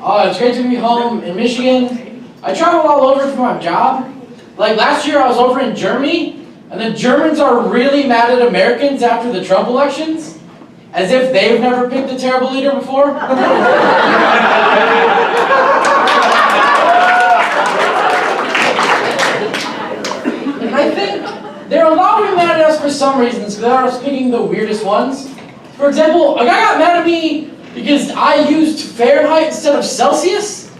It's great to be home in Michigan. I travel all over for my job. Like last year I was over in Germany, and the Germans are really mad at Americans after the Trump elections, as if they've never picked a terrible leader before. And I think they're allowed to be mad at us for some reasons, because they're picking the weirdest ones. For example, a guy got mad at me because I used Fahrenheit instead of Celsius.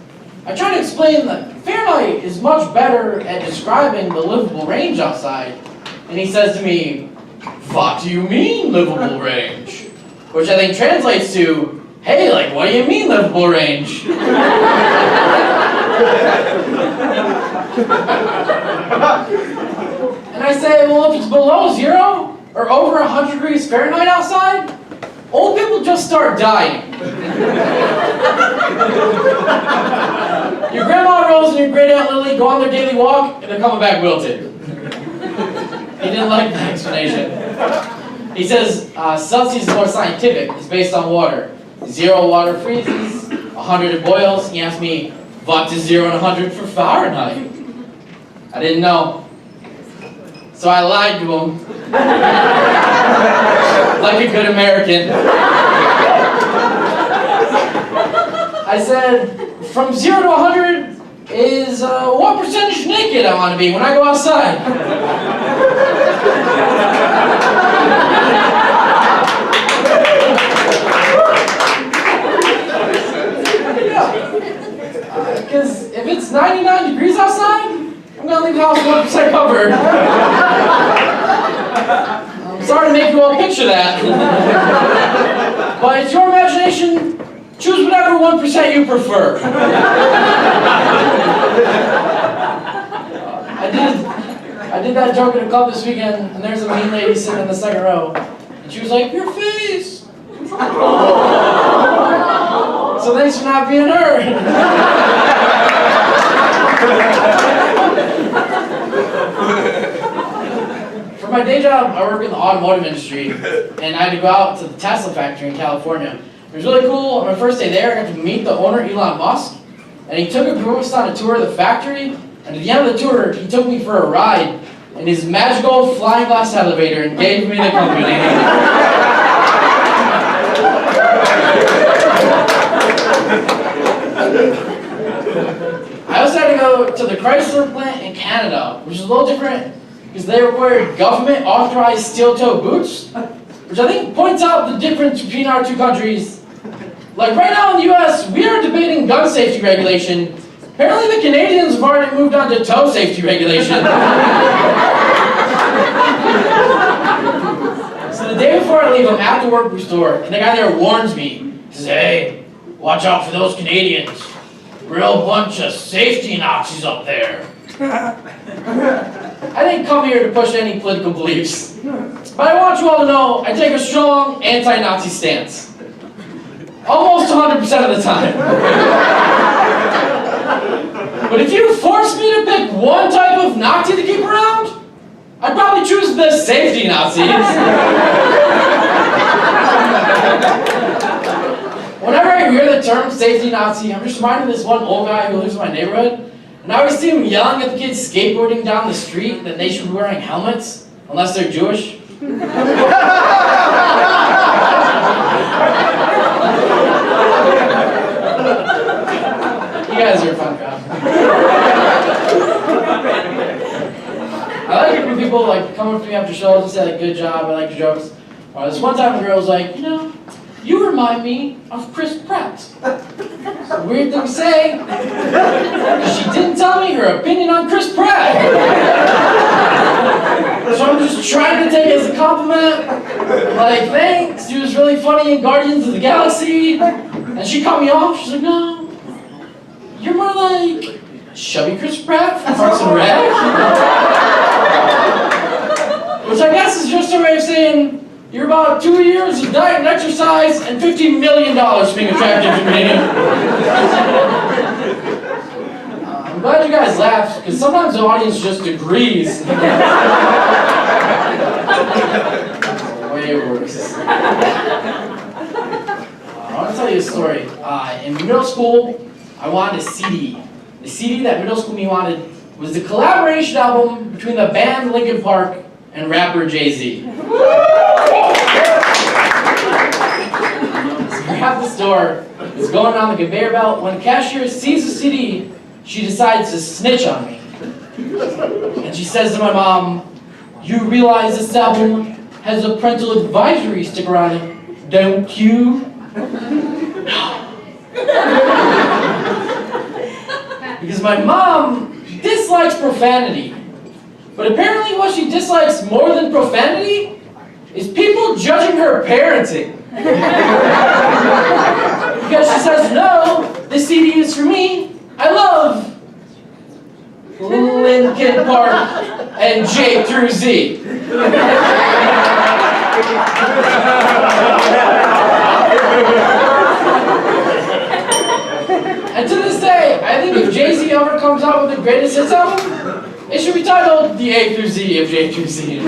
I tried to explain that Fahrenheit is much better at describing the livable range outside. And he says to me, "What do you mean, livable range?" Which I think translates to, "Hey, like, what do you mean, livable range?" And I say, well, if it's below 0 or over 100 degrees Fahrenheit outside, old people just start dying. Your grandma Rose and your great aunt Lily go on their daily walk and they're coming back wilted. He didn't like the explanation. He says Celsius is more scientific. It's based on water. 0 water freezes, 100 it boils. He asked me, what is 0 and 100 for Fahrenheit? I didn't know. So I lied to him. Like a good American. I said, from 0 to 100 is what percentage naked I want to be when I go outside. Because if it's 99 degrees outside, I'm going to leave the house 1% covered. I'm sorry to make you all picture that. But it's your imagination. Choose whatever 1% you prefer. I did that joke at a club this weekend, and there's a mean lady sitting in the second row. And she was like, "Your face!" So thanks for not being her. For my day job, I work in the automotive industry, and I had to go out to the Tesla factory in California. It was really cool. On my first day there, I got to meet the owner, Elon Musk, and he took us on a tour of the factory, and at the end of the tour, he took me for a ride in his magical flying glass elevator and gave me the company. I also had to go to the Chrysler plant in Canada, which is a little different because they required government-authorized steel-toe boots, which I think points out the difference between our two countries. Like right now in the US, we are debating gun safety regulation. Apparently the Canadians have already moved on to toe safety regulation. So the day before I leave, I'm at the work store, and the guy there warns me. He says, "Hey, watch out for those Canadians. Real bunch of safety Nazis up there." I didn't come here to push any political beliefs. But I want you all to know I take a strong anti-Nazi stance. Almost 100% of the time. But if you force me to pick one type of Nazi to keep around, I'd probably choose the safety Nazis. Whenever I hear the term safety Nazi, I'm just reminded of this one old guy who lives in my neighborhood. And I always see him yelling at the kids skateboarding down the street that they should be wearing helmets, unless they're Jewish. You guys are a fun crowd. I like it when people like come up to me after shows and say like, "Good job, I like your jokes." This one time a girl was like, "You remind me of Chris Pratt." It's a weird thing to say. She didn't tell me her opinion on Chris Pratt. So I'm just trying to take it as a compliment. Like, thanks, he was really funny in Guardians of the Galaxy. And she cut me off. She's like, "No, you're more like chubby Chris Pratt from Parks and Rec." Which I guess is just a way of saying, you're about 2 years of diet and exercise and $50 million being attractive to me. I'm glad you guys laughed, because sometimes the audience just agrees. Way worse. I want to tell you a story. In middle school, I wanted a CD. The CD that middle school me wanted was the collaboration album between the band Linkin Park and rapper Jay-Z. So we're at the store, it's going around the conveyor belt. When the cashier sees the CD, she decides to snitch on me. And she says to my mom, "You realize this album has a parental advisory sticker on it, don't you?" Because my mom dislikes profanity. But apparently what she dislikes more than profanity is people judging her parenting. Because she says, "No, this CD is for me. I love Linkin Park and J through Z." And to this day, I think if Jay-Z ever comes out with the greatest hits album, it should be titled The A through Z of J through Z.